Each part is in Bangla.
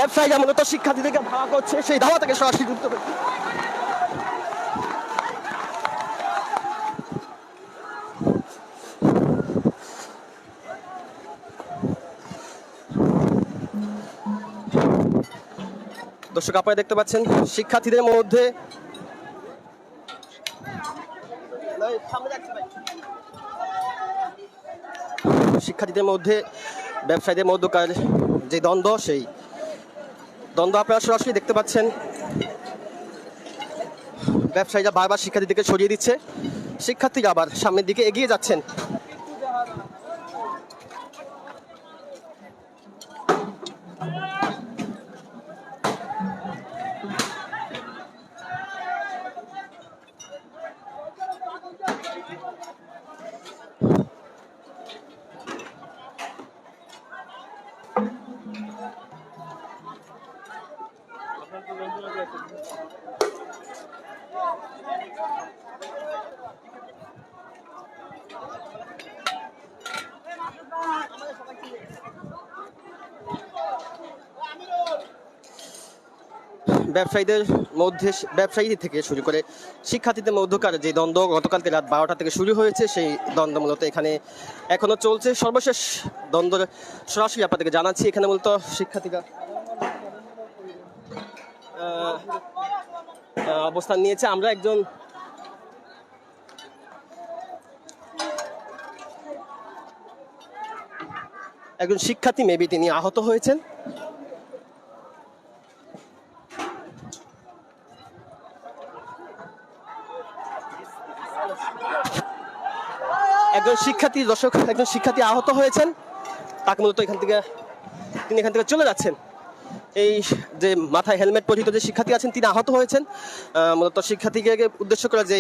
ব্যবসায়ীরা মূলত শিক্ষার্থীদেরকে ধাওয়া করছে, সেই ধাওয়া থেকে সরাসরি যুক্ত করছে। দর্শক আপনারা দেখতে পাচ্ছেন শিক্ষার্থীদের মধ্যে ব্যবসায়ীদের মধ্যকার যে দ্বন্দ্ব, সেই দ্বন্দ্ব আপনারা সরাসরি দেখতে পাচ্ছেন। ব্যবসায়ীরা বারবার শিক্ষার্থীদেরকে সরিয়ে দিচ্ছে, শিক্ষার্থীরা আবার সামনের দিকে এগিয়ে যাচ্ছেন। ব্যবসায়ী থেকে শুরু করে শিক্ষার্থীদের মধ্যকার যে দ্বন্দ্ব গতকালকে রাত 12টা থেকে শুরু হয়েছে, সেই দ্বন্দ্ব মূলত এখানে এখনো চলছে। সর্বশেষ দ্বন্দ্বের সরাসরি আপনাদেরকে জানাচ্ছি। এখানে মূলত শিক্ষার্থীরা অবস্থান নিয়েছে। আমরা একজন শিক্ষার্থী মেবি তিনি আহত হয়েছেন। একজন শিক্ষার্থী আহত হয়েছেন, তাকে মূলত তিনি এখান থেকে চলে যাচ্ছেন। এই যে মাথায় হেলমেট পরিহিত যে শিক্ষার্থী আছেন তিনি আহত হয়েছেন। মূলত শিক্ষার্থীকে উদ্দেশ্য করে যে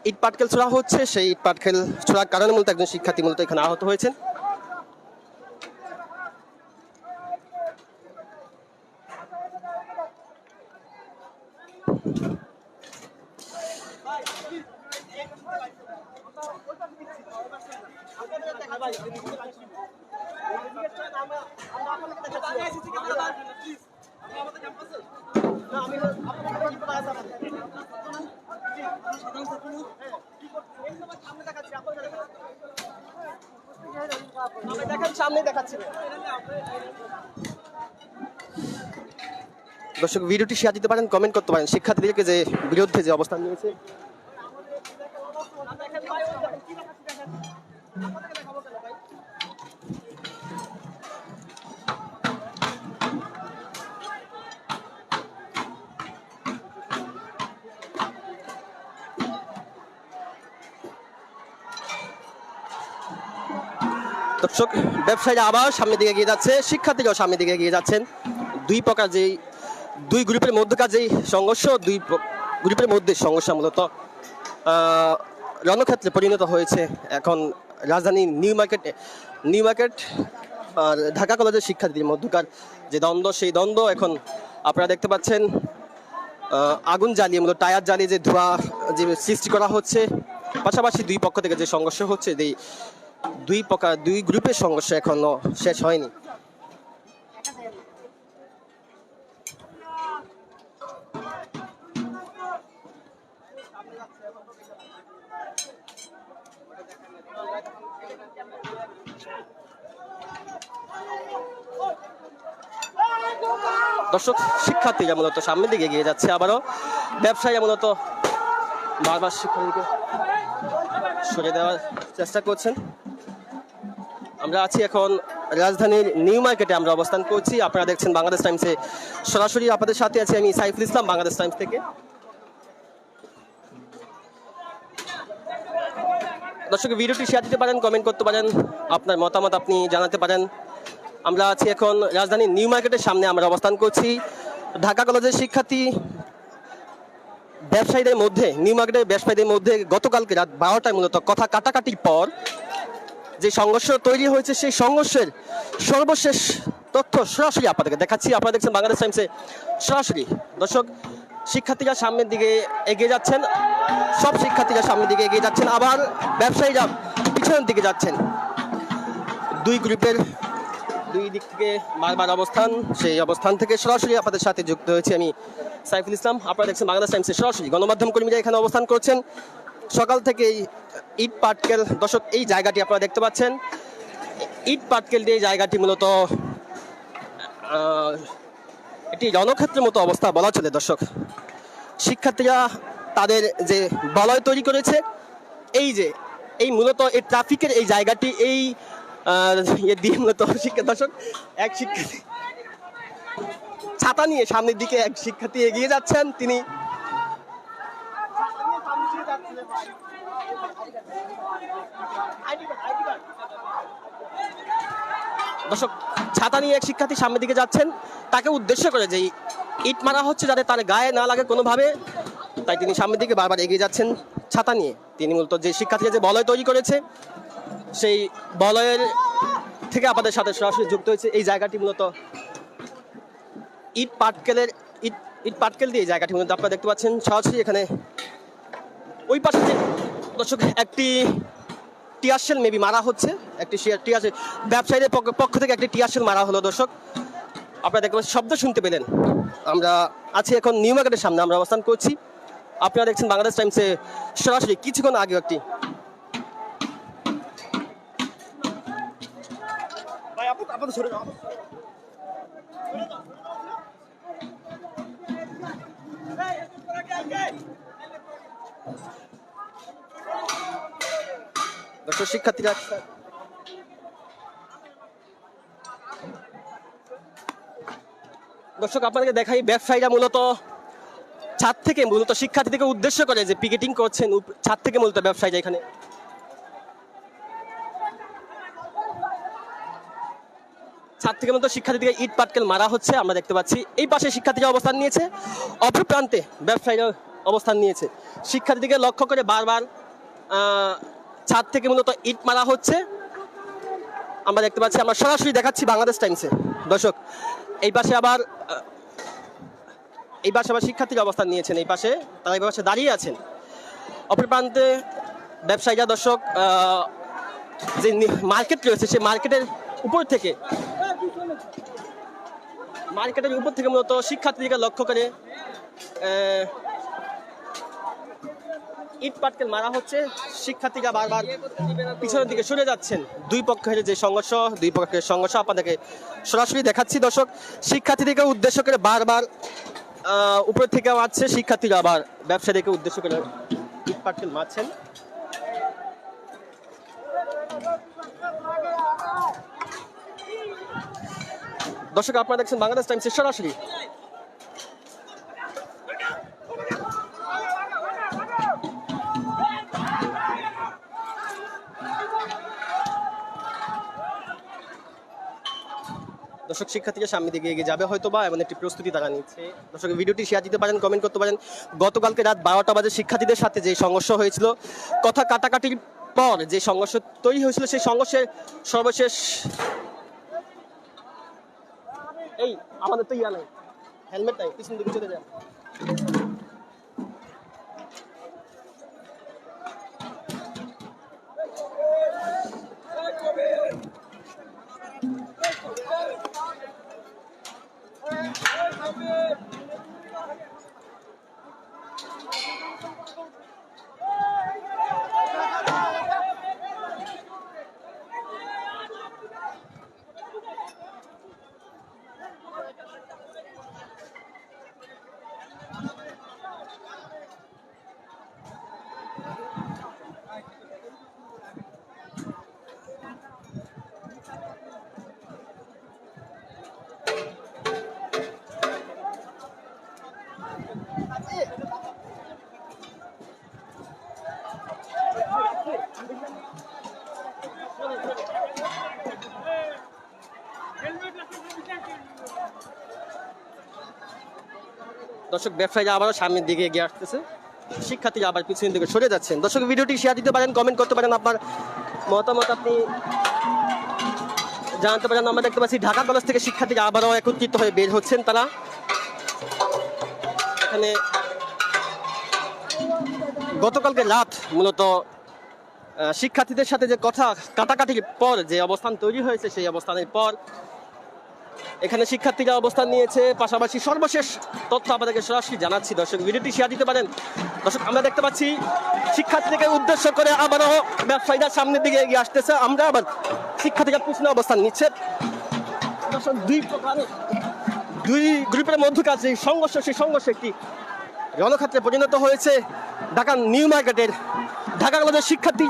ইট পাটকেল ছোড়া হচ্ছে, সেই ইট পাটকেল ছোড়ার কারণে মূলত একজন শিক্ষার্থী মূলত এখানে আহত হয়েছেন। দর্শক ভিডিওটি শেয়ার দিতে পারেন, কমেন্ট করতে পারেন শিক্ষার্থীদেরকে যে বিরুদ্ধে যে অবস্থান নিয়েছে। দর্শক ব্যবসায়ীরা আবার সামনের দিকে এগিয়ে যাচ্ছে, শিক্ষার্থীরাও সামনের দিকে এগিয়ে যাচ্ছেন। দুই গ্রুপের মধ্যকার যেই সংঘর্ষ, দুই গ্রুপের মধ্যে সংঘর্ষ মূলত রণক্ষেত্রে পরিণত হয়েছে। এখন রাজধানী নিউ মার্কেট আর ঢাকা কলেজের শিক্ষার্থীদের মধ্যকার যে দ্বন্দ্ব, সেই দ্বন্দ্ব এখন আপনারা দেখতে পাচ্ছেন। আগুন জ্বালিয়ে মূলত টায়ার জ্বালিয়ে যে ধোঁয়া যে সৃষ্টি করা হচ্ছে, পাশাপাশি দুই পক্ষ থেকে যে সংঘর্ষ হচ্ছে, দুই গ্রুপের সংঘর্ষ এখনো শেষ হয়নি। দর্শক শিক্ষার্থীরা মূলত সামনের দিকে এগিয়ে যাচ্ছে, আবারও ব্যবসায়ীরা মূলত বারবার শিক্ষার্থীকে সরিয়ে দেওয়ার চেষ্টা করছেন। আমরা আছি এখন রাজধানীর নিউ মার্কেটে, আমরা অবস্থান করছি। আপনারা দেখছেন বাংলাদেশ টাইমসে সরাসরি, আপনাদের সাথে আছি আমি সাইফুল ইসলাম বাংলাদেশ টাইমস থেকে। দর্শক ভিডিওটি শেয়ার দিতে পারেন, কমেন্ট করতে পারেন, আপনার মতামত আপনি জানাতে পারেন। আমরা আছি এখন রাজধানীর নিউ মার্কেটের সামনে, আমরা অবস্থান করছি। ঢাকা কলেজের শিক্ষার্থী নিউ মার্কেটের ব্যবসায়ীদের মধ্যে গতকালকে রাত 12টায় মূলত কথা কাটাকাটির পর যে সংঘর্ষ তৈরি হয়েছে, সেই সংঘর্ষের সর্বশেষ তথ্য সরাসরি আপনাদেরকে দেখাচ্ছি। আপনারা দেখছেন বাংলাদেশ টাইমসে সরাসরি। দর্শক শিক্ষার্থীরা সামনের দিকে এগিয়ে যাচ্ছেন, সব শিক্ষার্থীরা সামনের দিকে এগিয়ে যাচ্ছেন, আবার ব্যবসায়ীরা পিছনের দিকে যাচ্ছেন। দুই দুই দিক থেকে বারবার অবস্থান, সেই অবস্থান থেকে সরাসরি আপনাদের সাথে যুক্ত হয়েছে আমি সাইফুল ইসলাম। আপনারা দেখছেন বাংলাদেশ টাইমসের সরাসরি গণমাধ্যম কর্মীরা এখানে অবস্থান করছেন সকাল থেকে। ইট পাটকেল দর্শক, এই জায়গাটি আপনারা দেখতে পাচ্ছেন, ইট পাটকেল দিয়ে জায়গাটি মূলত একটি রণক্ষেত্রের মতো অবস্থা বলা চলে দর্শক। শিক্ষার্থীরা তাদের যে বলয় তৈরি করেছে, এই যে এই মূলত এই ট্রাফিকের এই জায়গাটি, এই দিয়ে মূলত দর্শক এক শিক্ষার্থী ছাতা নিয়ে সামনের দিকে এক শিক্ষার্থী এগিয়ে যাচ্ছেন। তিনি দর্শক ছাতা নিয়ে এক শিক্ষার্থী সামনের দিকে যাচ্ছেন, তাকে উদ্দেশ্য করে যে ইট মারা হচ্ছে যাতে তার গায়ে না লাগে কোনোভাবে, তাই তিনি সামনের দিকে বারবার এগিয়ে যাচ্ছেন ছাতা নিয়ে। তিনি মূলত যে শিক্ষার্থীরা যে বলয় তৈরি করেছে, সেই বলয়ের থেকে আপনাদের সাথে সরাসরি যুক্ত হয়েছে। এই জায়গাটি মূলত ইট পাটকেল দিয়ে জায়গাটি মূলত আপনারা দেখতে পাচ্ছেন সরাসরি। এখানে ওই পাশে দর্শক একটি টিয়ারশেল মেবি মারা হচ্ছে, একটি টিয়ারশেল ব্যবসায়ীদের পক্ষ থেকে একটি টিয়ারশেল মারা হলো দর্শক। আপনারা দেখতে পাচ্ছেন, শব্দ শুনতে পেলেন। আমরা আছি এখন নিউ মার্কেটের সামনে, আমরা অবস্থান করছি। আপনারা দেখছেন বাংলাদেশ টাইমসে সরাসরি। কিছুক্ষণ আগে একটি দর্শক শিক্ষার্থীরা দর্শক আপনাদেরকে দেখাই, ব্যবসায়ীরা মূলত ছাদ থেকে মূলত শিক্ষার্থীদেরকে উদ্দেশ্য করে যে পিকেটিং করছেন, ছাদ থেকে মূলত ব্যবসায়ীরা এখানে ছাদ থেকে মূলত শিক্ষার্থীদেরকে ইট পাটকেল মারা হচ্ছে আমরা দেখতে পাচ্ছি। এই পাশে শিক্ষার্থীরা অবস্থান নিয়েছে, অপর প্রান্তে ব্যবসায়ীরা অবস্থান নিয়েছে। শিক্ষার্থীদেরকে লক্ষ্য করে বারবার ছাদ থেকে মূলত ইট মারা হচ্ছে আমরা দেখতে পাচ্ছি। আমরা সরাসরি দেখাচ্ছি বাংলাদেশ টাইমসে দর্শক। এই পাশে আবার শিক্ষার্থীরা অবস্থান নিয়েছেন, এই পাশে তারা এই পাশে দাঁড়িয়ে আছেন। অপর প্রান্তে ব্যবসায়ীরা দর্শক যে মার্কেট রয়েছে, সেই মার্কেটের উপর থেকে মূলত শিক্ষার্থীদেরকে লক্ষ্য করে ইট পাটকেল মারা হচ্ছে। শিক্ষার্থীরা বারবার পিছনের দিকে সরে যাচ্ছেন। দুই পক্ষের সংঘর্ষ আপনাদেরকে সরাসরি দেখাচ্ছি দর্শক। শিক্ষার্থীদেরকে উদ্দেশ্য করে বারবার উপর থেকে মারছে শিক্ষার্থীরা, আবার ব্যবসায়ীদেরকে উদ্দেশ্য করে ইট পাটকেল মারছেন। দর্শক আপনারা দেখছেন বাংলাদেশ টাইমসের সরাসরি। দর্শক শিক্ষার্থীরা সামনে দিকে এগিয়ে যাবে হয়তো বা, এমন একটি প্রস্তুতি তারা নিচ্ছে। দর্শক ভিডিওটি শেয়ার দিতে পারেন, কমেন্ট করতে পারেন। গতকালকে রাত 12টা বাজে শিক্ষার্থীদের সাথে যে সংঘর্ষ হয়েছিল, কথা কাটাকাটির পর যে সংঘর্ষ তৈরি হয়েছিল, সেই সংঘর্ষের সর্বশেষ এই আমাদের তো ইয়া নাই, হেলমেট নাই, পিছন দিকে চলে যায়। দর্শক ব্যবসায়ীরা আবারও সামনের দিকে এগিয়ে আসতেছে, শিক্ষার্থীরা আবার পিছনের দিকে সরে যাচ্ছেন। দর্শক ভিডিওটি শেয়ার দিতে পারেন, কমেন্ট করতে পারেন, আপনার মতামত আপনি জানাতে পারেন। আমরা দেখতে পাচ্ছি ঢাকা কলেজ থেকে শিক্ষার্থীরা আবারও একত্রিত হয়ে বের হচ্ছেন। তারা এখানে গতকালকে রাত মূলত শিক্ষার্থীদের সাথে যে কথা কাটাকাটির পর যে অবস্থান তৈরি হয়েছে, সেই অবস্থানের পর এখানে শিক্ষার্থীরা অবস্থান নিয়েছে, পাশাপাশি সর্বশেষ তথ্য আপনাদেরকে সরাসরি জানাচ্ছি। দর্শক ভিডিওটি শেয়ার দিতে পারেন। দর্শক আমরা দেখতে পাচ্ছি শিক্ষার্থীদেরকে উদ্দেশ্য করে আবারও ব্যবসায়ীরা সামনের দিকে এগিয়ে আসতেছে, আমরা আবার শিক্ষার্থীরা পিছনে অবস্থান নিচ্ছে। দর্শক দুই গ্রুপের মধ্যকার যে সংঘর্ষ, সেই সংঘর্ষ একটি রণক্ষেত্রে পরিণত হয়েছে। ঢাকা নিউ মার্কেটের ঢাকা কলেজের শিক্ষার্থী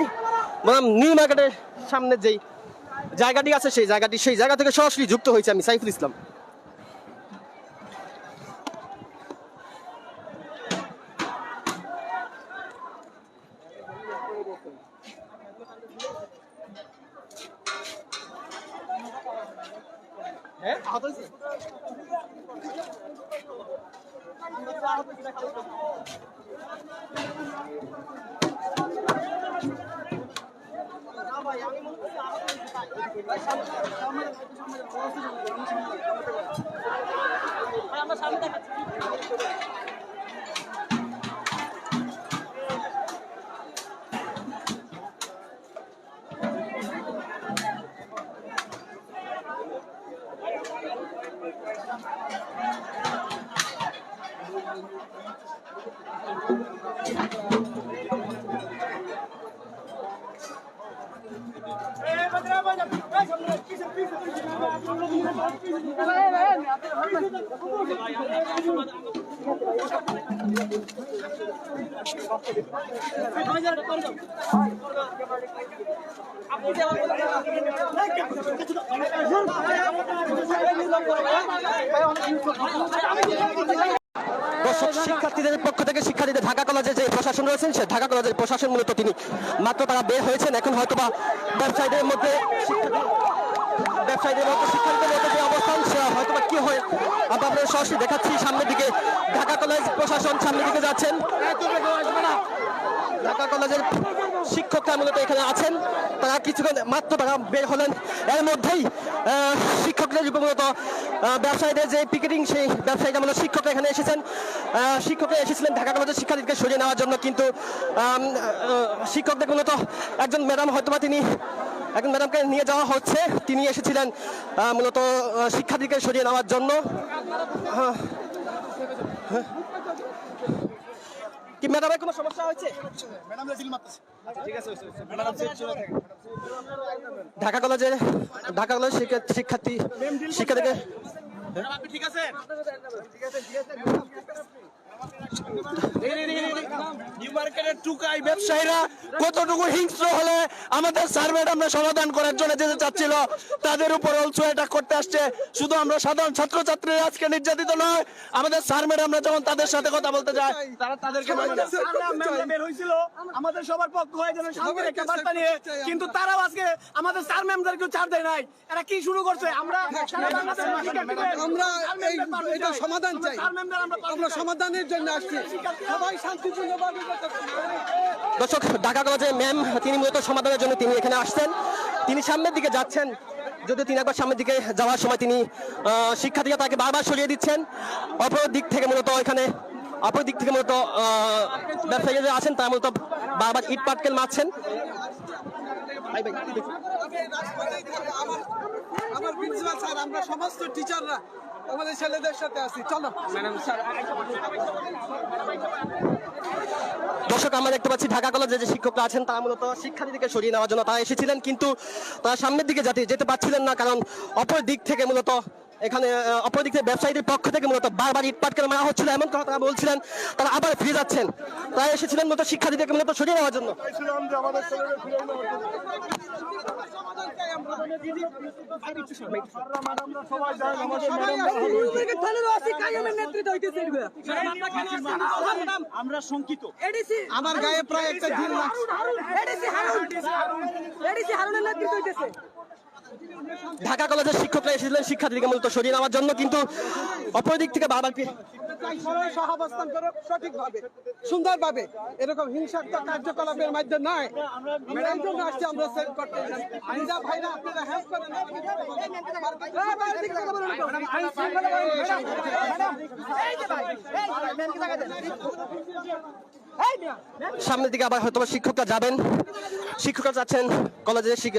নিউ মার্কেটের সামনে যেই জায়গাটি আছে সেই জায়গা থেকে সরাসরি যুক্ত হয়েছে আমি সাইফুল ইসলাম। শিক্ষার্থীদের পক্ষ থেকে শিক্ষার্থীদের ঢাকা কলেজের যে প্রশাসন রয়েছেন, সে ঢাকা কলেজের প্রশাসন মূলত তিনি মাত্র তারা বের হয়েছেন। এখন হয়তোবা ব্যবসায়ীদের মধ্যে শিক্ষার্থীদের মধ্যে যে অবস্থান, সে হয়তোবা কি হয় আমরা সরাসরি দেখাচ্ছি। সামনের দিকে ঢাকা কলেজ প্রশাসন সামনের দিকে যাচ্ছেন। ঢাকা কলেজের শিক্ষকরা মূলত এখানে আছেন, তারা কিছুক্ষণ মাত্র তারা বের হলেন। এর মধ্যেই শিক্ষকদের মূলত ব্যবসায়ীদের যে পিকেটিং, সেই ব্যবসায়ীরা মূলত শিক্ষকরা এখানে এসেছেন। শিক্ষকরা এসেছিলেন ঢাকা কলেজের শিক্ষার্থীদেরকে সরিয়ে নেওয়ার জন্য, কিন্তু শিক্ষকদের মূলত একজন ম্যাডাম হয়তোবা তিনি একজন ম্যাডামকে নিয়ে যাওয়া হচ্ছে, তিনি এসেছিলেন মূলত শিক্ষার্থীকে সরিয়ে নেওয়ার জন্য। কি ম্যাডামের কোনো সমস্যা হয়েছে? ঢাকা কলেজের শিক্ষার্থীকে ঠিক আছে। নিউ মার্কেটের টুকাই ব্যবসায়ীরা কতটুকু হিংস্র হলে আমাদের স্যার ম্যাডামরা সমাধান করার জন্য যেতে চাচ্ছিল, তাদের উপর অলসো অ্যাটাক করতে আসছে। শুধু আমরা সাধারণ ছাত্রছাত্রীরা আজকে নির্যাতিত নয়, আমাদের স্যার ম্যাডামরা যখন তাদের সাথে কথা বলতে যায় তারা তাদেরকে বের হয়েছিল আমাদের সবার পক্ষ হয়ে যেন শান্তির একটা বার্তা নিয়ে, কিন্তু তারাও আজকে আমাদের স্যার ম্যামদেরকে ছাড় দেয় নাই। এরা কি শুরু করছে? আমরা এটা সমাধান চাই, আমরা সমাধানের জন্য আসছি, সবাই শান্তিপূর্ণভাবে। দর্শক ঢাকা কলেজের ম্যাম তিনি মূলত সমাধানের জন্য তিনি এখানে আসছেন, তিনি সামনের দিকে যাচ্ছেন। যদিও তিনি একবার সামনের দিকে যাওয়ার সময় তিনি শিক্ষার্থীরা তাকে বারবার সরিয়ে দিচ্ছেন। অপর দিক থেকে মূলত ব্যবসায়ীরা আছেন, তারা মূলত বারবার ইট পাটকেল মারছেন। আমার প্রিন্সিপাল স্যার, আমরা সমস্ত টিচাররা আমাদের ছেলেদের সাথে আছি। চলো ম্যাডাম স্যার। দর্শক আমরা দেখতে পাচ্ছি ঢাকা কলেজে যে শিক্ষকরা আছেন তারা মূলত শিক্ষার্থীদেরকে সরিয়ে নেওয়ার জন্য তারা এসেছিলেন, কিন্তু তারা সামনের দিকে যেতে পারছিলেন না, কারণ অপর দিক থেকে ব্যবসায়ীদের পক্ষ থেকে মূলত বারবার ইট পাটকেল মারা হচ্ছিল। এমন কথা তারা বলছিলেন, তারা আবার ফিরে যাচ্ছেন। তারা এসেছিলেন মূলত শিক্ষার্থীদেরকে মূলত সরিয়ে নেওয়ার জন্য। আমরা শঙ্কিত। আমার গায়ে প্রায় একটা দিন ঢাকা কলেজের শিক্ষকরা এসেছিলেন শিক্ষার্থীদেরকে মূলত সরিয়ে নেওয়ার জন্য, কিন্তু অপর দিক থেকে বারবার সহাবস্থান করো সঠিকভাবে, সুন্দরভাবে, এরকম হিংসাত্মক কার্যকলাপের মাধ্যমে নয়। আমরা এই জন্য আসছি, আমরা সেভ করতে। ভাইরা আপনারা হেল্প করেন। সামনের দিকে আবার হয়তো শিক্ষকরা যাবেন। শিক্ষকরা যাচ্ছেন,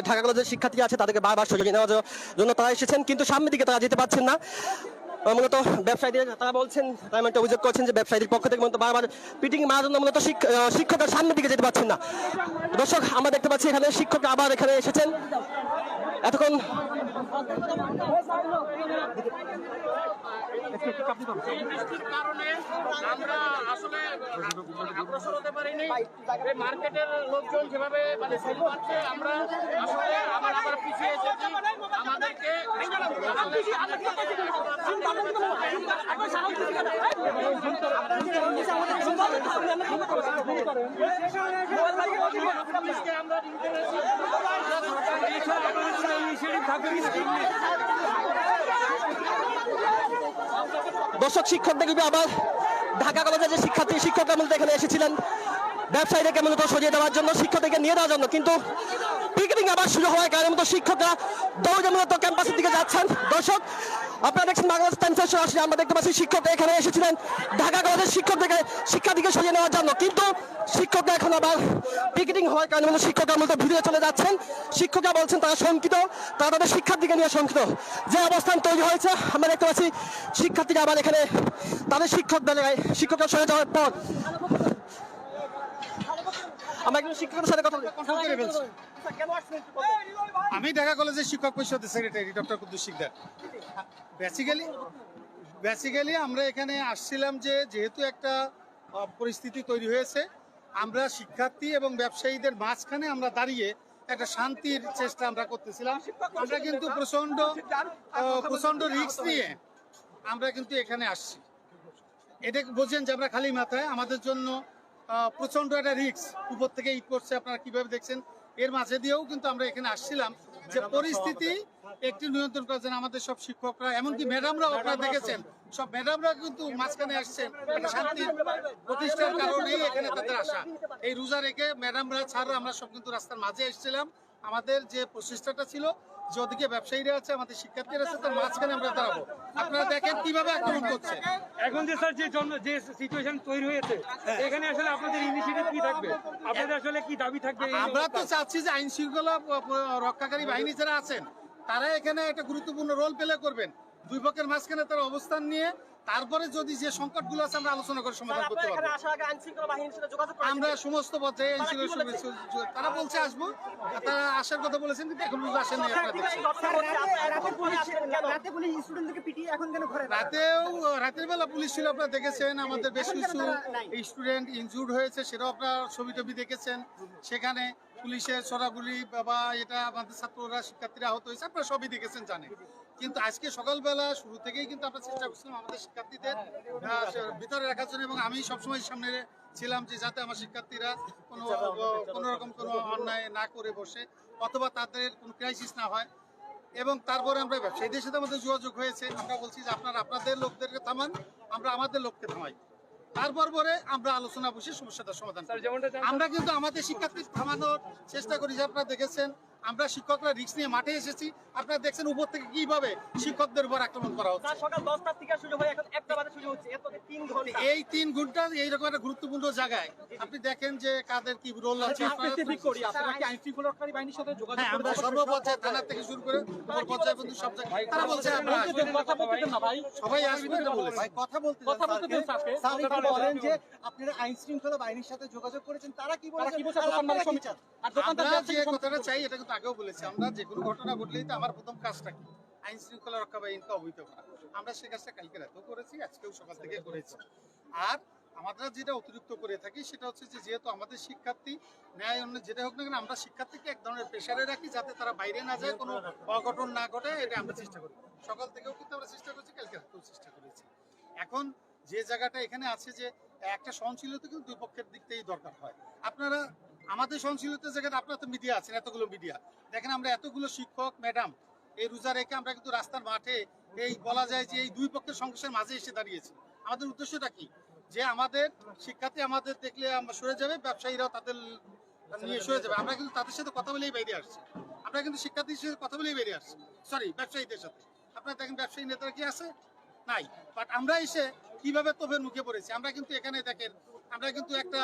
ঢাকা কলেজের শিক্ষার্থী আছে তাদেরকে বারবার সরিয়ে নেওয়ার জন্য তারা এসেছেন, কিন্তু সামনের দিকে তারা যেতে পারছেন না। মূলত ব্যবসায়ীদের তারা বলছেন, তারা একটা অভিযোগ করছেন যে ব্যবসায়ীদের পক্ষ থেকে মূলত বারবার পিটিং মারার জন্য মূলত শিক্ষকরা সামনের দিকে যেতে পারছেন না। দর্শক, আমরা দেখতে পাচ্ছি এখানে শিক্ষকরা আবার এখানে এসেছেন। এতক্ষণ কারণে আমরা আসলে অগ্রসর হতে পারিনি। মার্কেটের লোকজন যেভাবে মানে সেল পাচ্ছে, আমরা আসলে আবার পিছিয়ে এসেছি। আমাদেরকে দর্শক, শিক্ষকদের আবার ঢাকা কলেজের যে শিক্ষকরা মূলত এখানে এসেছিলেন ব্যবসায়ীদেরকে মূলত সরিয়ে দেওয়ার জন্য, শিক্ষকদেরকে নিয়ে যাওয়ার জন্য, কিন্তু পিকেটিং আবার শুরু হওয়ার কারণে মূলত শিক্ষকরা দৌড়ে মূলত ক্যাম্পাসের দিকে যাচ্ছেন। দর্শক, আপনারা দেখছেন বাংলাদেশ টাইমসের সরাসরি। আমরা দেখতে পাচ্ছি শিক্ষকরা এখানে এসেছিলেন ঢাকা কলেজের শিক্ষার্থীকে সরিয়ে নেওয়ার জন্য, কিন্তু শিক্ষকরা এখন আবার পিকেটিং হওয়ার কারণে মূলত শিক্ষকরা মূলত ভিড়ে চলে যাচ্ছেন। শিক্ষকরা বলছেন তারা শঙ্কিত, তারা তাদের শিক্ষার্থীকে নিয়ে শঙ্কিত। যে অবস্থান তৈরি হয়েছে, আমরা দেখতে পাচ্ছি শিক্ষার্থীরা আবার এখানে তাদের শিক্ষকরা সরে যাওয়ার পর আমরা একজন শিক্ষকের সাথে কথা বলি। আমি ঢাকা কলেজের শিক্ষক পরিষদের secretary doctor Kuddus Sikdar. Basically আমরা এখানে আসছিলাম যে যেহেতু একটা পরিস্থিতি তৈরি হয়েছে, আমরা শিক্ষার্থী এবং ব্যবসায়ীদের মাঝখানে আমরা দাঁড়িয়ে একটা শান্তির চেষ্টা আমরা করতেছিলাম। আমরা কিন্তু প্রচন্ড রিস্ক নিয়ে আমরা কিন্তু এখানে আসছি। এটা বোঝেন যে আমরা খালি মাথায়, আমাদের জন্য প্রচন্ড একটা রিস্ক, উপর থেকে ঈদ করছে, আপনারা কিভাবে দেখছেন। এর মাঝে দিয়েও কিন্তু আমরা এখানে আসছিলাম যে পরিস্থিতি একটু নিয়ন্ত্রণ করার জন্য। আমাদের সব শিক্ষকরা, এমনকি ম্যাডামরাও আপনারা দেখেছেন, সব ম্যাডামরা কিন্তু মাঝখানে আসছেন একটা শান্তি প্রতিষ্ঠার কারণেই এখানে তাদের আসা। এই রোজা রেখে ম্যাডামরা ছাড়া আমরা সব কিন্তু রাস্তার মাঝে এসেছিলাম। আমাদের যে প্রচেষ্টাটা ছিল যে ওদিকে ব্যবসায়ীরা আছে, আমাদের শিক্ষার্থীরা আছে, তার মাঝখানে আমরা দাঁড়াবো। আপনারা দেখেন কিভাবে আক্রমণ করছে। এখন যে স্যার যে সিচুয়েশন তৈরি হয়েছে, এখানে আসলে আপনাদের ইনিশিয়েটিভ কি থাকবে, আপনাদের আসলে কি দাবি থাকবে? আমরা তো চাচ্ছি যে আইন শৃঙ্খলা রক্ষাকারী বাহিনী যারা আছেন তারা এখানে একটা গুরুত্বপূর্ণ রোল প্লে করবেন। দুই পক্ষের মাঝখানে তারা অবস্থান নিয়ে তারপরে যদি যে সংকটগুলো আছে আমরা আলোচনা করে সমাধান করতে পারবো। আমরা সমস্ত পর্যায়ে তারা বলছে আসবো, তারা আসার কথা বলেছেন, কিন্তু এখন আসেন নাই। রাতের বেলা পুলিশ ছিল, আপনারা দেখেছেন। আমাদের বেশ কিছু স্টুডেন্ট ইনজুর্ড হয়েছে, সেটাও আপনারা ছবি টবি দেখেছেন। সেখানে পুলিশের সরাগুলি বা এটা আমাদের ছাত্ররা শিক্ষার্থীরা আহত হয়েছে, আপনারা সবই দেখেছেন, জানেন। কিন্তু আজকে সকালবেলা শুরু থেকেই কিন্তু আমরা চেষ্টা করছিলাম আমাদের শিক্ষার্থীদের ভিতরে রাখার জন্য, এবং আমি সবসময় সামনে ছিলাম যে যাতে আমার শিক্ষার্থীরা কোনো রকম কোনো অন্যায় না করে বসে, অথবা তাদের কোনো ক্রাইসিস না হয়। এবং তারপরে আমরা ব্যবসায়ীদের সাথে আমাদের যোগাযোগ হয়েছে। আমরা বলছি যে আপনারা আপনাদের লোকদেরকে থামান, আমরা আমাদের লোককে থামাই। তারপরে আমরা আলোচনা বসে সমস্যাটার সমাধান করি। আমরা কিন্তু আমাদের শিক্ষার্থী থামানোর চেষ্টা করি। যে আপনারা দেখেছেন আমরা শিক্ষকরা রিস্ক নিয়ে মাঠে এসেছি, আপনারা দেখছেন উপর থেকে কিভাবে শিক্ষকদের উপর আক্রমণ করা হচ্ছে। সকাল 10টা থেকে শুরু হয়ে এখন 1টা বাজে শুরু হচ্ছে, এত 3 ঘন্টা। এই 3 ঘন্টা এইরকম একটা গুরুত্বপূর্ণ জায়গায় আপনি দেখেন যে কাদের কি রোল আছে। আপনারা কি আইন শৃঙ্খলা রক্ষাকারী বাহিনীর সাথে যোগাযোগ হ্যাঁ, আমরা সর্বপর্যায়ে থানা থেকে শুরু করে উপর পর্যায়ে পর্যন্ত সব জায়গায় তারা বলছে আপনারা সবাই আসবেন এটা বলেছে। কথা বলতে বলেন যে আপনারা আইন শৃঙ্খলা বাহিনীর সাথে যোগাযোগ করেছেন, তারা কি বলেছে? আমরা যে কথাটা চাই এটা কিন্তু আগেও বলেছি। আমরা যে কোনো ঘটনা ঘটলেই তো আমার প্রথম কাজটা কি, আইন শৃঙ্খলা রক্ষা বাহিনীকে অবহিত করা। আমরা সে কাজটা কালকে রাতেও করেছি, আজকেও সকাল থেকে করেছি। আর আমরা যেটা অতিরিক্ত করে থাকি সেটা হচ্ছে যে যেহেতু আমাদের শিক্ষার্থী ন্যায় অন্য যেটা হোক না কেন, আমরা শিক্ষার্থীকে এক ধরনের প্রেশারে রাখি যাতে তারা বাইরে না যায়, কোনো অঘটন না ঘটে, এটা আমরা চেষ্টা করি। সকাল থেকেও কিন্তু আমরা চেষ্টা করছি, কালকে রাতেও চেষ্টা করেছি। এখন যে জায়গাটা এখানে আছে যে একটা সহনশীলতা কিন্তু দুই পক্ষের দিক থেকেই দরকার হয়। আপনারা আমাদের সহনশীলতার জায়গায় আপনারা তো মিডিয়া আছেন, এতগুলো মিডিয়া দেখেন, আমরা এতগুলো শিক্ষক ম্যাডাম এই রোজা রেখে আমরা কিন্তু রাস্তার মাঠে এই বলা যায় যে এই দুই পক্ষের সংঘর্ষের মাঝে এসে দাঁড়িয়েছি। আমাদের উদ্দেশ্যটা কি, যে আমাদের শিক্ষার্থী আমাদের দেখলে আমরা সরে যাবে, ব্যবসায়ীরাও তাদের নিয়ে সরে যাবে। আমরা কিন্তু তাদের সাথে কথা বলেই বেরিয়ে আসছি। আমরা কিন্তু শিক্ষার্থীর সাথে কথা বলেই বেরিয়ে আসছি, সরি ব্যবসায়ীদের সাথে। আপনারা দেখেন ব্যবসায়ী নেতারা কি আছে? নাই। বাট আমরা এসে কিভাবে তোপের মুখে পড়েছি। আমরা কিন্তু এখানে দেখেন আমরা কিন্তু একটা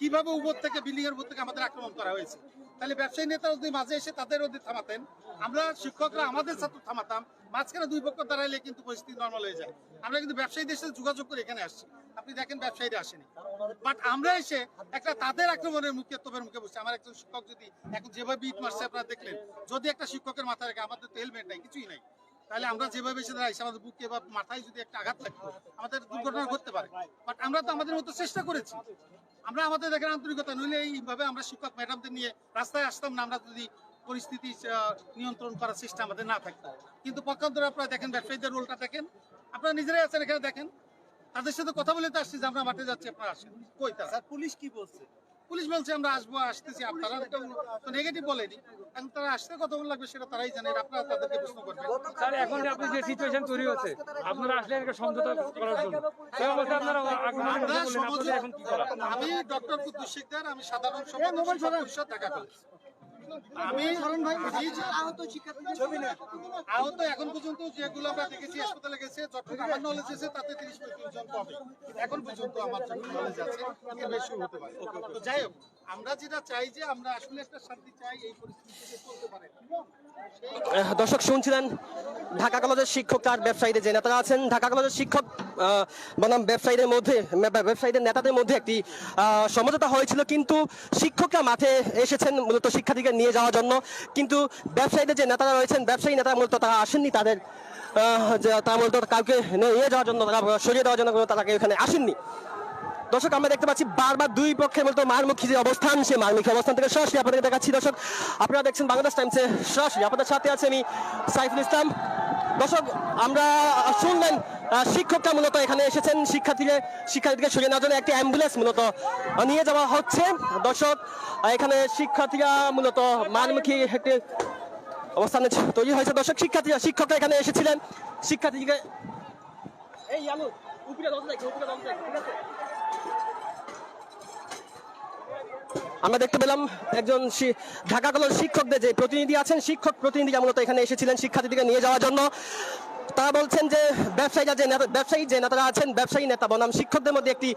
কিভাবে উপর থেকে বিল্ডিং এর উপর থেকে আমাদের আক্রমণ করা হয়েছে। তাহলে ব্যবসায়ী নেতারা যদি মাঝে এসে তাদের ওদের থামাতেন, আমরা শিক্ষকরা আমাদের ছাত্র থামাতাম, মাঝখানে দুই পক্ষ দাঁড়াইলে কিন্তু পরিস্থিতি নর্মাল হয়ে যায়। আমরা কিন্তু ব্যবসায়ীদের সাথে যোগাযোগ করে এখানে আসছি, আপনি দেখেন ব্যবসায়ীরা আসেনি, বাট আমরা এসে একটা তাদের আক্রমণের মুখে তোপের মুখে বসছি। আমার একজন শিক্ষক যদি এখন যেভাবে ইট মারছে আপনারা দেখলেন, যদি একটা শিক্ষকের মাথায় রেখে, আমাদের তো হেলমেট নাই, কিছুই নাই, তাহলে আমরা যেভাবে এসে দাঁড়াইছি আমাদের বুকে বা মাথায় যদি একটা আঘাত লাগতো আমাদের দুর্ঘটনা ঘটতে পারে। বাট আমরা তো আমাদের মতো চেষ্টা করেছি, আমরা আমাদের দেখেন আন্তরিকতা, নইলে এইভাবে আমরা শিক্ষক ম্যাডামদের নিয়ে রাস্তায় আসতাম না, আমরা যদি পরিস্থিতি নিয়ন্ত্রণ করার চেষ্টা আমাদের না থাকতো। কিন্তু পক্ষান্তরে আপনারা দেখেন ব্যবসায়ীদের রোলটা দেখেন, আপনারা নিজেরাই আছেন এখানে দেখেন, তাদের সাথে কথা বলে তো আসছি যে আমরা মাঠে যাচ্ছি, আপনারা আসেন। কই তারা? স্যার পুলিশ কি বলছে? পুলিশ বলছে আমরা আসবো, আসতেছি, আপনারা তো নেগেটিভ বলেনি, এখন তারা আসতে কত লাগবে সেটা তারাই জানে, আপনারা তাদেরকে প্রশ্ন করবেন। স্যার এখন যে আপনার যে সিচুয়েশন তৈরি হচ্ছে, আপনারা আসলে একটা সমঝোতা করার জন্য, সেই অবস্থায় আপনারা আক্রমণ আমরা করলেন, আপনাদের এখন কি করা? আমি ডক্টর কুদ্দুস শিকদার, আমি সাধারণ সম্পাদক শিক্ষক পরিষদ, ঢাকা কলেজ। আমি আহত এখন পর্যন্ত যেগুলো আমরা দেখেছি হাসপাতালে গেছে, যতটুকু আমার নলেজ আছে তাতে 30-35 জন কমে এখন পর্যন্ত আমার নলেজ আছে, এর বেশি হতে পারে। তো যাই হোক, আমরা যেটা চাই যে আমরা আসলে একটা শান্তি চাই, এই পরিস্থিতি থেকে চলতে পারে। দর্শক শুনছিলেন ঢাকা কলেজের শিক্ষক আর ব্যবসায়ীদের যে নেতারা আছেন, ঢাকা কলেজের শিক্ষক বনাম ব্যবসায়ীদের মধ্যে, ব্যবসায়ীদের নেতাদের মধ্যে একটি সমঝোতা হয়েছিল, কিন্তু শিক্ষকরা মাঠে এসেছেন মূলত শিক্ষার্থীকে নিয়ে যাওয়ার জন্য, কিন্তু ব্যবসায়ীদের যে নেতারা রয়েছেন, ব্যবসায়ী নেতারা মূলত তারা আসেননি, তাদের তারা মূলত কাউকে নিয়ে যাওয়ার জন্য, তারা সরিয়ে দেওয়ার জন্য তারা এখানে আসেননি। দর্শক আমরা দেখতে পাচ্ছি বারবার দুই পক্ষের মধ্যে মারমুখী যে অবস্থান, সেই মারমুখী অবস্থান থেকে সরাসরি আপনাদের দেখাচ্ছি। দর্শক আপনারা দেখছেন বাংলাদেশ টাইমসে সরাসরি, আপনাদের সাথে আছে আমি সাইফুল ইসলাম। দর্শক আমরা শুনলেন শিক্ষকরা মূলত এখানে এসেছেন শিক্ষার্থীকে সরিয়ে নেওয়ার জন্য, একটি অ্যাম্বুলেন্স মূলত নিয়ে যাওয়া হচ্ছে। দর্শক এখানে শিক্ষার্থীরা মূলত মারমুখী একটি অবস্থানে তৈরি হয়েছে। দর্শক শিক্ষকরা এখানে এসেছিলেন, শিক্ষার্থীকে এই আলু উপরে দরজা দেখো, উপরে দরজা দেখো, ঠিক আছে। আমরা দেখতে পেলাম একজন ঢাকা কলেজ শিক্ষকদের যে প্রতিনিধি আছেন, শিক্ষক প্রতিনিধিরা মূলত এখানে এসেছিলেন শিক্ষার্থীদেরকে নিয়ে যাওয়ার জন্য। তারা বলছেন যে ব্যবসায়ী যে নেতারা আছেন, ব্যবসায়ী নেতা বনাম শিক্ষকদের মধ্যে একটি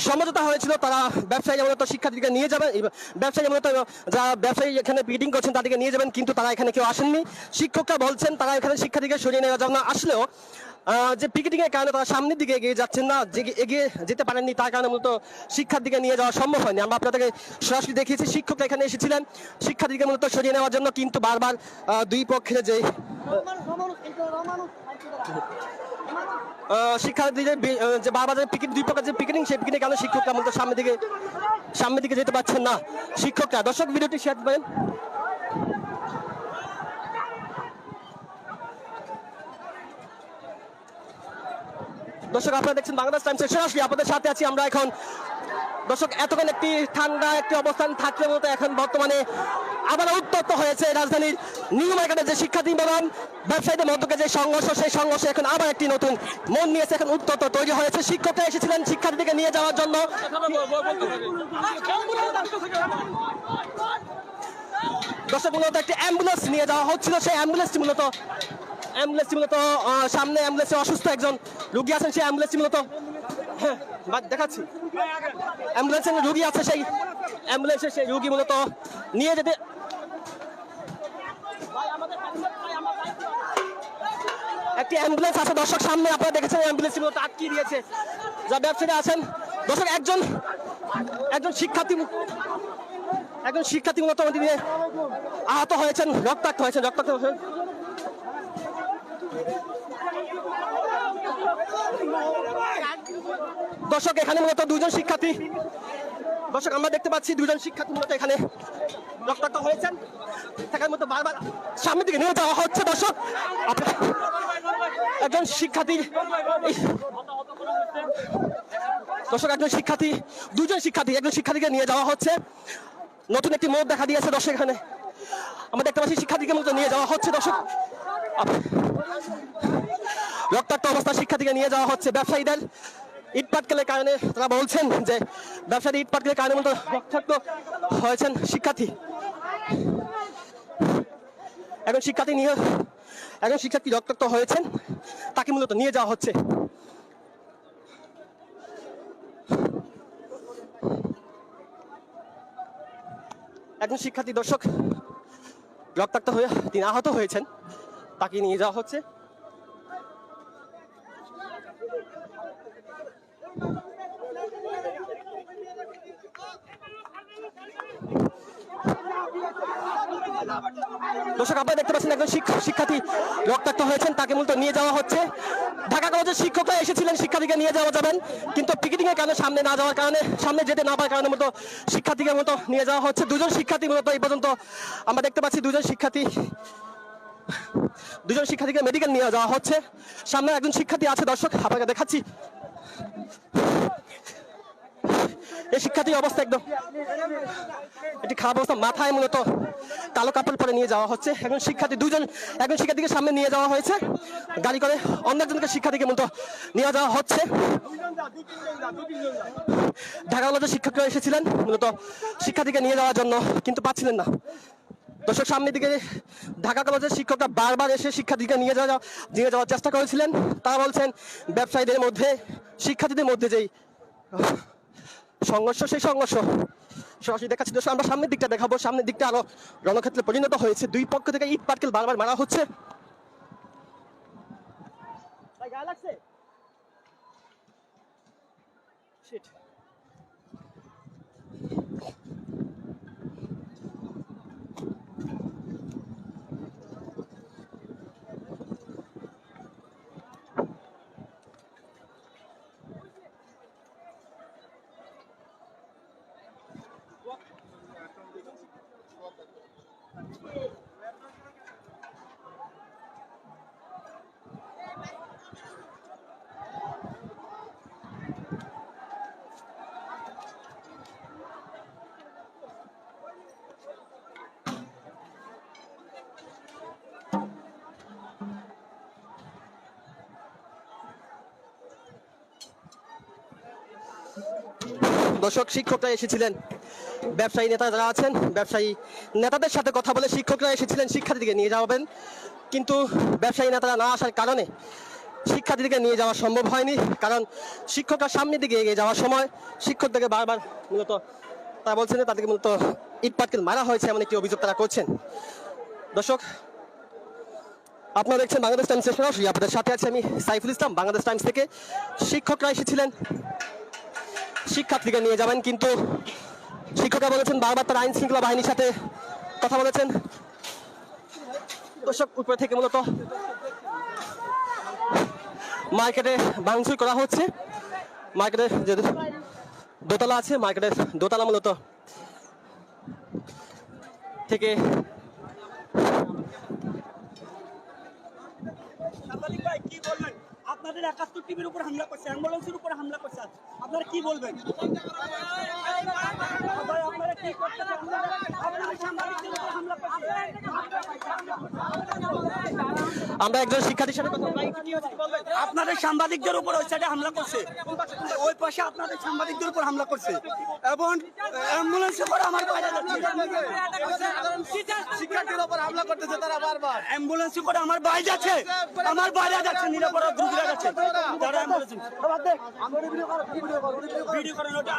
সমঝোতা হয়েছিল, তারা ব্যবসায়ী মূলত শিক্ষার্থীকে নিয়ে যাবেন, ব্যবসায়ী মূলত যারা ব্যবসায়ী এখানে মিটিং করছেন তাদেরকে নিয়ে যাবেন, কিন্তু তারা এখানে কেউ আসেননি। শিক্ষকরা বলছেন তারা এখানে শিক্ষার্থীকে সরিয়ে নেওয়ার জন্য আসলেও যে পিকেটিং এর কারণে তারা সামনের দিকে এগিয়ে যাচ্ছেন না, এগিয়ে যেতে পারেননি, তার কারণে মূলত শিক্ষার্থীকে নিয়ে যাওয়া সম্ভব হয়নি। আমরা আপনাদেরকে সরাসরি দেখিয়েছি শিক্ষকরা এখানে এসেছিলেন শিক্ষার্থীকে মূলত সরিয়ে নেওয়ার জন্য, কিন্তু বারবার দুই পক্ষের যে শিক্ষার্থীদের যে বারবার দুই পক্ষের যে পিকেটিং, সেই পিকেটিং কারণে শিক্ষকরা মূলত সামনের দিকে যেতে পারছেন না শিক্ষকরা। দর্শক ভিডিওটি শেয়ার করবেন। দর্শক আপনারা দেখছেন বাংলাদেশ টাইমসের সরাসরি, আপনাদের সাথে আছি আমরা এখন। দর্শক এতক্ষণ একটি ঠান্ডা একটি অবস্থান থাকলে মতো এখন বর্তমানে আবার উত্তপ্ত হয়েছে রাজধানীর নিউ মার্কেটের যে শিক্ষার্থী বনাম ব্যবসায়ীদের মধ্যে যে সংঘর্ষ, সেই সংঘর্ষে এখন আবার একটি নতুন মন নিয়েছে, এখন উত্তপ্ত তৈরি হয়েছে। শিক্ষকরা এসেছিলেন শিক্ষার্থীদেরকে নিয়ে যাওয়ার জন্য। দর্শক মূলত একটি অ্যাম্বুলেন্স নিয়ে যাওয়া হচ্ছিল, সেই অ্যাম্বুলেন্সটি মূলত সামনে অ্যাম্বুলেন্সে অসুস্থ একজন রোগী আছেন, সেই অ্যাম্বুলেন্সটি মূলত দেখাচ্ছি অ্যাম্বুলেন্সের রোগী আছে, সেই অ্যাম্বুলেন্সে সেই রোগী মূলত নিয়ে যেতে একটি অ্যাম্বুলেন্স আছে। দর্শক সামনে আপনারা দেখেছেন অ্যাম্বুলেন্সটি মূলত আটকিয়ে দিয়েছে যা ব্যবসায়ী আছেন। দর্শক একজন শিক্ষার্থী মূলত আহত হয়েছেন, রক্তাক্ত হয়েছেন। দর্শক এখানে মূলত দুজন শিক্ষার্থী, দর্শক আমরা দেখতে পাচ্ছি দুজন শিক্ষার্থী মূলত এখানে রক্তাক্ত হয়েছেন, সেখানে মতো বারবার সামনের দিকে নিয়ে যাওয়া হচ্ছে। দর্শক একজন শিক্ষার্থীকে নিয়ে যাওয়া হচ্ছে, নতুন একটি মোড় দেখা দিয়েছে। দর্শক এখানে আমরা দেখতে পাচ্ছি শিক্ষার্থীকে মূলত নিয়ে যাওয়া হচ্ছে। দর্শক রক্তাক্ত অবস্থা শিক্ষার্থীকে নিয়ে যাওয়া হচ্ছে। ব্যবসায়ীদের ইটপাটকেলের কারণে তারা বলছেন যে ব্যবসায়ী ইটপাটকেলের কারণে মূলত রক্তাক্ত হয়েছেন শিক্ষার্থী। একজন শিক্ষার্থী রক্তাক্ত হয়েছেন, তাকে মূলত নিয়ে যাওয়া হচ্ছে। একজন শিক্ষার্থী দর্শক রক্তাক্ত হয়ে তিনি আহত হয়েছেন, তাকে নিয়ে যাওয়া হচ্ছে। দর্শক আপনারা দেখতে পাচ্ছেন একজন শিক্ষার্থী রক্তাক্ত হয়েছেন, তাকে মূলত নিয়ে যাওয়া হচ্ছে। ঢাকা কলেজের শিক্ষকরা এসেছিলেন শিক্ষার্থীকে নিয়ে যাওয়া যাবেন, কিন্তু পিকেটিং এর কারণে সামনে না যাওয়ার কারণে, সামনে যেতে না পারার কারণে মূলত শিক্ষার্থীকে মূলত নিয়ে যাওয়া হচ্ছে। দুজন শিক্ষার্থী মূলত এই পর্যন্ত আমরা দেখতে পাচ্ছি, দুজন শিক্ষার্থীকে মেডিকেল নিয়ে যাওয়া হচ্ছে। সামনে একজন শিক্ষার্থী আছে দর্শক, আপনাকে দেখাচ্ছি। এই শিক্ষার্থীর অবস্থা একদম এটি খারাপ অবস্থা, মাথায় মূলত কালো কাপড় পরে নিয়ে যাওয়া হচ্ছে। একজন শিক্ষার্থীকে সামনে নিয়ে যাওয়া হয়েছে গাড়ি করে, অন্য একজনকে শিক্ষার্থীকে মূলত নিয়ে যাওয়া হচ্ছে। ঢাকা কলেজের শিক্ষকরা এসেছিলেন মূলত শিক্ষার্থীকে নিয়ে যাওয়ার জন্য, কিন্তু পাচ্ছিলেন না। দর্শক সামনের দিকে ঢাকা কলেজের শিক্ষকরা বারবার এসে শিক্ষার্থীকে নিয়ে যাওয়ার চেষ্টা করেছিলেন। তারা বলছেন ব্যবসায়ীদের মধ্যে, শিক্ষার্থীদের মধ্যে যেই সংঘর্ষ, সেই সংঘর্ষ সরাসরি দেখাচ্ছি। দর্শক আমরা সামনের দিকটা দেখাবো। সামনের দিকটা আরো রণক্ষেত্রে পরিণত হয়েছে, দুই পক্ষ থেকে ইট পাটকেল বারবার মারা হচ্ছে। দর্শক শিক্ষকরা এসেছিলেন, ব্যবসায়ী নেতা যারা আছেন, ব্যবসায়ী নেতাদের সাথে কথা বলে শিক্ষকরা এসেছিলেন শিক্ষার্থীকে নিয়ে যাবেন, কিন্তু ব্যবসায়ী নেতারা না আসার কারণে শিক্ষার্থীদেরকে নিয়ে যাওয়া সম্ভব হয়নি। কারণ শিক্ষকরা সামনের দিকে এগিয়ে যাওয়ার সময় শিক্ষকদেরকে বারবার মূলত তারা বলছেন যে তাদেরকে মূলত ইট পাটকেল মারা হয়েছে, এমন একটি অভিযোগ তারা করছেন। দর্শক আপনারা দেখছেন বাংলাদেশ টাইমস, সরাসরি আপনাদের সাথে আছি আমি সাইফুল ইসলাম বাংলাদেশ টাইমস থেকে। শিক্ষকরা এসেছিলেন শিক্ষার্থীকে নিয়ে যাবেন, কিন্তু শিক্ষকরা বলেছেন বারবার তারা আইন শৃঙ্খলা বাহিনীর সাথে কথা বলেছেন। দর্শক উপরে থেকে মূলত মার্কেটে ভাঙচুর করা হচ্ছে। মার্কেটের যে দোতলা আছে, মার্কেটের দোতলা মূলত থেকে কি বলবেন? আপনাদের 71 টিভির উপর হামলা করছে, অ্যাম্বুলেন্সের উপর হামলা করছে, আপনারা কি বলবেন? আপনারা কি করছেন? আপনারা সাংবাদিকদের উপর হামলা করছে। আমরা একজন শিক্ষার্থীর সাথে কথা বলবো। আপনাদের সাংবাদিকদের উপর ওই সাইডে হামলা করছে, ওই পাশে আপনাদের সাংবাদিকদের উপর হামলা করছে, এবং অ্যাম্বুলেন্সে করে আমার বাইরে যাচ্ছে, শিক্ষার্থীর উপর হামলা করতেছে তারা বারবার। অ্যাম্বুলেন্সে করে আমার বাইরে যাচ্ছে, আমার বাইরে যাচ্ছে, নিরাপরাধ রোগীরা যাচ্ছে, তারা অ্যাম্বুলেন্স ভিডিও করেন, ওটা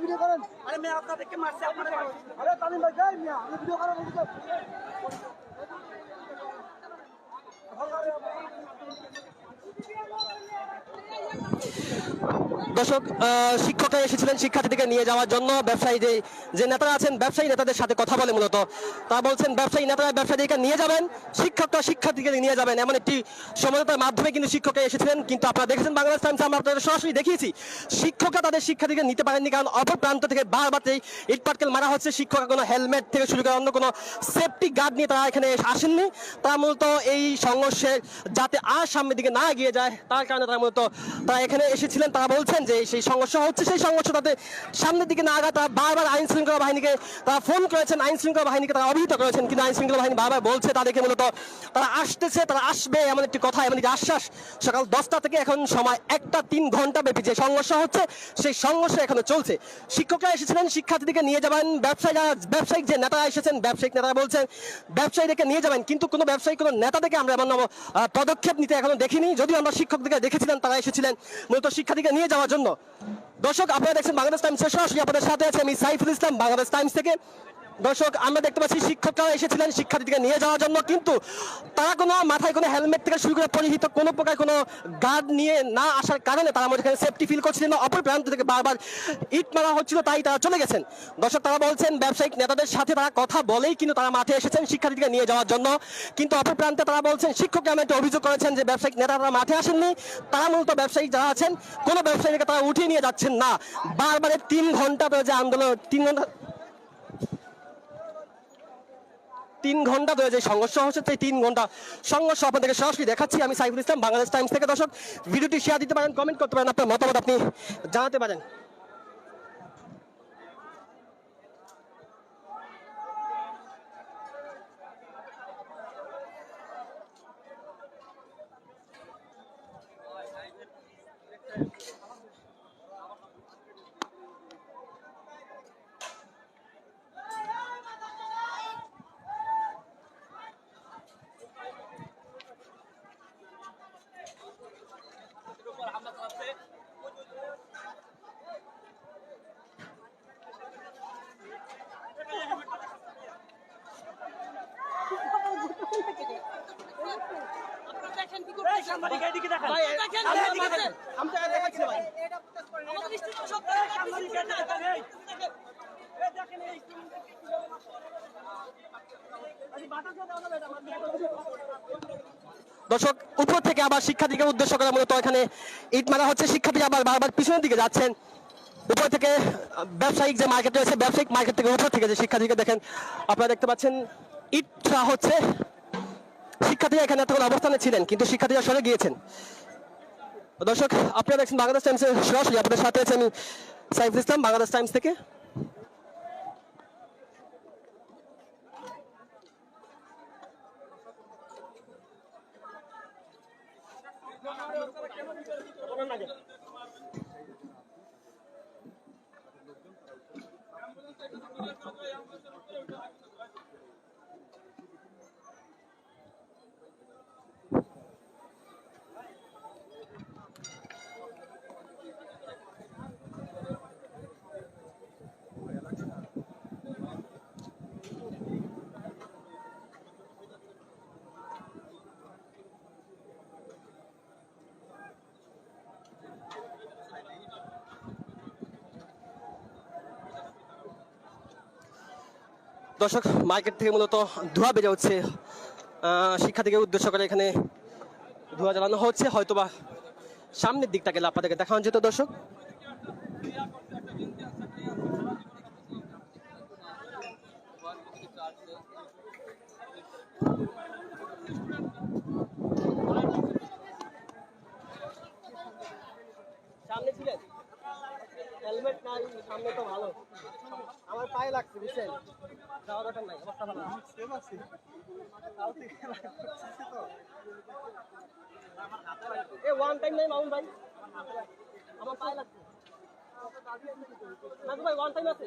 ভিডিও করেন। আরে মেয়ে আপনাদেরকে মারছে, আপনারা আরে তামিম ভাই যাই মিয়া, ভিডিও করেন। দর্শক শিক্ষকরা এসেছিলেন শিক্ষার্থীদেরকে নিয়ে যাওয়ার জন্য। ব্যবসায়ী যে নেতারা আছেন, ব্যবসায়ী নেতাদের সাথে কথা বলে মূলত তারা বলছেন ব্যবসায়ী নেতারা ব্যবসায়ীদেরকে নিয়ে যাবেন, শিক্ষকরা শিক্ষার্থীকে নিয়ে যাবেন, এমন একটি সমঝোতার মাধ্যমে কিন্তু শিক্ষকরা এসেছিলেন। কিন্তু আপনারা দেখেছেন বাংলাদেশ টাইমস, আমরা আপনাদের সরাসরি দেখিয়েছি শিক্ষকরা তাদের শিক্ষার্থীকে নিতে পারেননি, কারণ অপর প্রান্ত থেকে বারবার ইট পাটকেল মারা হচ্ছে। শিক্ষকরা কোনো হেলমেট থেকে শুরু করে অন্য কোনো সেফটি গার্ড নিয়ে তারা এখানে আসেননি। তারা মূলত এই সংঘর্ষে যাতে আর সামনের দিকে না এগিয়ে যায় তার কারণে তারা এখানে এসেছিলেন। তারা বলছেন যে সেই সমস্যা হচ্ছে, সেই সমস্যা তাদের সামনের দিকে না আগায় তারা বারবার আইন শৃঙ্খলা বাহিনীকে তারা ফোন করেছেন, আইন শৃঙ্খলা বাহিনীকে তারা অভিহিত করেছেন, কিন্তু আইন শৃঙ্খলা বাহিনী বারবার বলছে তাদেরকে মূলত তারা আসতেছে, তারা আসবে, এমন একটি কথা, এমন একটি আশ্বাস। সকাল 10টা থেকে এখন সময় 1টা 3 ঘন্টা ব্যাপী যে সংঘর্ষ হচ্ছে সেই সংঘর্ষ এখনো চলছে। শিক্ষকরা এসেছিলেন শিক্ষার্থীদেরকে নিয়ে যাবেন, ব্যবসায়িক যে নেতারা এসেছেন, ব্যবসায়িক নেতারা বলছেন ব্যবসায়ীদেরকে নিয়ে যাবেন, কিন্তু কোনো ব্যবসায়িক কোনো নেতাদেরকে আমরা এমন পদক্ষেপ নিতে এখনো দেখিনি। যদিও আমরা শিক্ষকদেরকে দেখেছিলেন, তারা এসেছিলেন মূলত শিক্ষার্থীকে নিয়ে যাওয়ার জন্য। দর্শক আপনারা দেখছেন বাংলাদেশ টাইমস সরাসরি আপনাদের সাথে আছে আমি সাইফুল ইসলাম বাংলাদেশ টাইমস থেকে। দর্শক আমরা দেখতে পাচ্ছি শিক্ষকরা এসেছিলেন শিক্ষার্থীকে নিয়ে যাওয়ার জন্য, কিন্তু তারা কোনো মাথায় কোনো হেলমেট থেকে শুরু করে পরিহিত কোনো প্রকার কোনো গার্ড নিয়ে না আসার কারণে তারা আমাদের এখানে সেফটি ফিল করছিলেন না। অপর প্রান্ত থেকে বারবার ইট মারা হচ্ছিল, তাই তারা চলে গেছেন। দর্শক তারা বলছেন ব্যবসায়িক নেতাদের সাথে তারা কথা বলেই কিন্তু তারা মাঠে এসেছেন শিক্ষার্থীকে নিয়ে যাওয়ার জন্য, কিন্তু অপর প্রান্তে তারা বলছেন শিক্ষক একটা অভিযোগ করেছেন যে ব্যবসায়িক নেতারা মাঠে আসেননি, তারা মূলত ব্যবসায়িক যারা আছেন কোনো ব্যবসায়ীকে তারা উঠিয়ে নিয়ে যাচ্ছেন না। বারবার 3 ঘন্টা ধরে যে আন্দোলন 3 ঘন্টা ধরে যে সংঘর্ষ হচ্ছে সেই 3 ঘন্টা সংঘর্ষ আপনাদেরকে সরাসরি দেখাচ্ছি আমি সাইফুল ইসলাম বাংলাদেশ টাইমস থেকে। দর্শক ভিডিওটি শেয়ার দিতে পারেন, কমেন্ট করতে পারেন, আপনার মতামত আপনি জানাতে পারেন। সাংবাদিক এদিকে দেখেন, আমি দেখাচ্ছি ভাই। সাংবাদিক এদিকে দেখেন, এই দেখেন এই দর্শক উপর থেকে আবার শিক্ষার্থীকে উদ্দেশ্য করে মূলত এখানে ইট মারা হচ্ছে, শিক্ষার্থী আবার বারবার পিছনের দিকে যাচ্ছেন। উপর থেকে ব্যবসায়িক যে মার্কেট রয়েছে ব্যবসায়িক মার্কেট থেকে উপর থেকে যে শিক্ষার্থীকে দেখেন আপনারা দেখতে পাচ্ছেন ইট ছোড়া হচ্ছে। শিক্ষার্থীরা এখানে এতক্ষণ অবস্থানে ছিলেন কিন্তু শিক্ষার্থীরা সরে গিয়েছেন। দর্শক আপনারা দেখছেন বাংলাদেশ টাইমসের সরাসরি আপনাদের সাথে আছে আমি সাইফুল ইসলাম বাংলাদেশ টাইমস থেকে। দর্শক মার্কেট থেকে মূলত ধোঁয়া বেজে হচ্ছে, শিক্ষার্থীকে উদ্দেশ্য করে এখানে ধোঁয়া জ্বালানো হচ্ছে, হয়তোবা সামনের দিকটা গেলে আপনাদেরকে দেখানো যেত। দর্শক সামনে ছিলেন, হেলমেট নাই সামনে তো ভালো, আমার পায়ে লাগছে বুঝছেন, যাওয়ার দরকার নাই, অবস্থা ভালো সেম আছে। এ ওয়ান টাইম নাই মামুন ভাই, আমার পায়ে লাগছে না তো ভাই, ওয়ান টাইম আছে।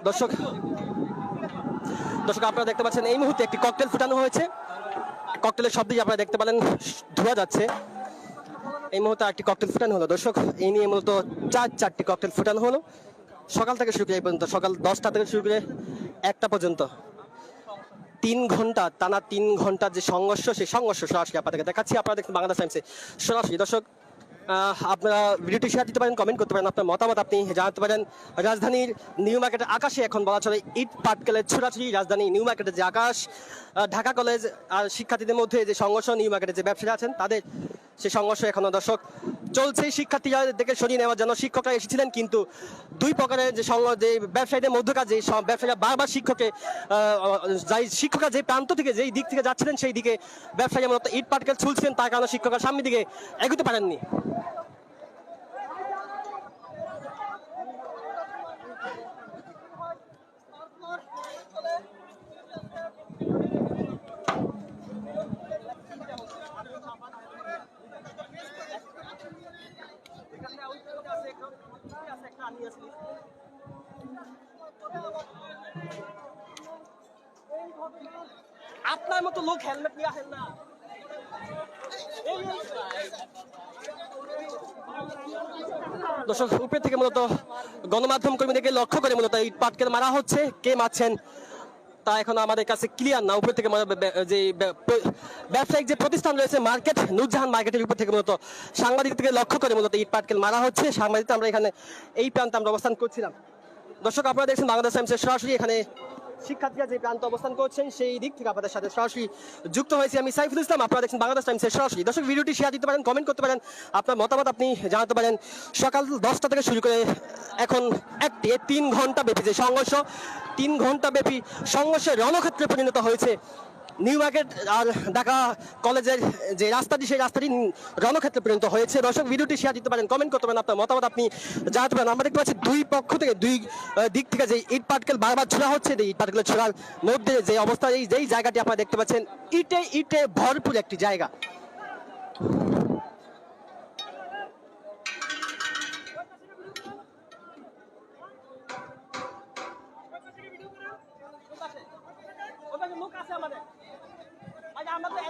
দর্শক আপনারা দেখতে পাচ্ছেন এই মুহূর্তে একটি ককটেল ফুটানো হয়েছে, ককটেলের শব্দই আপনারা দেখতে পেলেন ধোঁয়া যাচ্ছে। এই মুহূর্তে একটি ককটেল ফুটানো হলো। দর্শক এই নিয়ে মূলত 4টি ককটেল ফুটানো হলো সকাল থেকে শুরু করে এই পর্যন্ত, সকাল 10টা থেকে শুরু করে 1টা পর্যন্ত 3 ঘন্টা টানা 3 ঘন্টার যে সংঘর্ষ, সেই সংঘর্ষ সরাসরি আপনাদেরকে দেখাচ্ছি। আপনারা দেখছেন বাংলাদেশ টাইমসে সরাসরি। দর্শক আপনারা ভিডিওটি শেয়ার দিতে পারেন, কমেন্ট করতে পারেন, আপনার মতামত আপনি জানাতে পারেন। রাজধানীর নিউ মার্কেটের আকাশে এখন বলা চলে ইট পাটকেলের ছোড়াছুড়ি। রাজধানী নিউ মার্কেটের যে আকাশ, ঢাকা কলেজ আর শিক্ষার্থীদের মধ্যে যে সংঘর্ষ, নিউ মার্কেটের যে ব্যবসায়ীরা আছেন তাদের সেই সংঘর্ষ এখনো দর্শক চলছে। শিক্ষার্থীরা দেখে সরিয়ে নেওয়ার জন্য শিক্ষকরা এসেছিলেন, কিন্তু দুই প্রকারের যে ব্যবসায়ীদের মধ্যকার যে ব্যবসায়ীরা বারবার শিক্ষকরা যে প্রান্ত থেকে যেই দিক থেকে যাচ্ছিলেন সেই দিকে ব্যবসায়ী মূলত ইট পাটকেল ছুলছিলেন, তার কারণে শিক্ষকরা সামনের দিকে এগোতে পারেননি। আপনার মতো লোক হেলমেট নিয়ে আসেন না। দর্শক, উপরে থেকে মূলত গণমাধ্যম কর্মীদেরকে লক্ষ্য করে মূলত ইট পাটকেল মারা হচ্ছে। কে মারছেন তা এখন আমাদের কাছে ক্লিয়ার না। উপর থেকে যে ব্যবসায়িক যে প্রতিষ্ঠান রয়েছে মার্কেট, নূরজাহান মার্কেটের উপর থেকে মূলত সাংবাদিকদেরকে লক্ষ্য করে মূলত ইট পাটকেল মারা হচ্ছে। সাংবাদিক আমরা এখানে এই প্রান্তে আমরা অবস্থান করছিলাম। দর্শক, আপনারা দেখছেন বাংলাদেশ টাইমসের সরাসরি এখানে শিক্ষার্থীরা যে প্রান্তে অবস্থান করছেন সেই দিক থেকে আপনাদের সাথে সরাসরি যুক্ত হয়েছি আমি সাইফুল ইসলাম। আপনারা দেখছেন বাংলাদেশ টাইমসের সরাসরি। দর্শক, ভিডিওটি শেয়ার দিতে পারেন, কমেন্ট করতে পারেন, আপনার মতামত আপনি জানাতে পারেন। সকাল 10টা থেকে শুরু করে এখন 3 ঘন্টা ব্যাপী যে সংঘর্ষ, 3 ঘন্টা ব্যাপী সংঘর্ষের রণক্ষেত্রে পরিণত হয়েছে নিউ মার্কেট আর ঢাকা কলেজের যে রাস্তাটি, সেই রাস্তাটি রণক্ষেত্রে পরিণত হয়েছে। দর্শক, ভিডিওটি শেয়ার দিতে পারেন, কমেন্ট করতে পারেন, আপনার মতামত আপনি জানাতে পারেন। আমরা দেখতে পাচ্ছি দুই পক্ষ থেকে, দুই দিক থেকে যে ইট পাটকেল বারবার ছোড়া হচ্ছে। এই ইট পাটকেল ছোড়ার মধ্যে যে অবস্থা, যেই জায়গাটি আপনারা দেখতে পাচ্ছেন, ইটে ইটে ভরপুর একটি জায়গা। লোক আছে আমাদের, আমাদের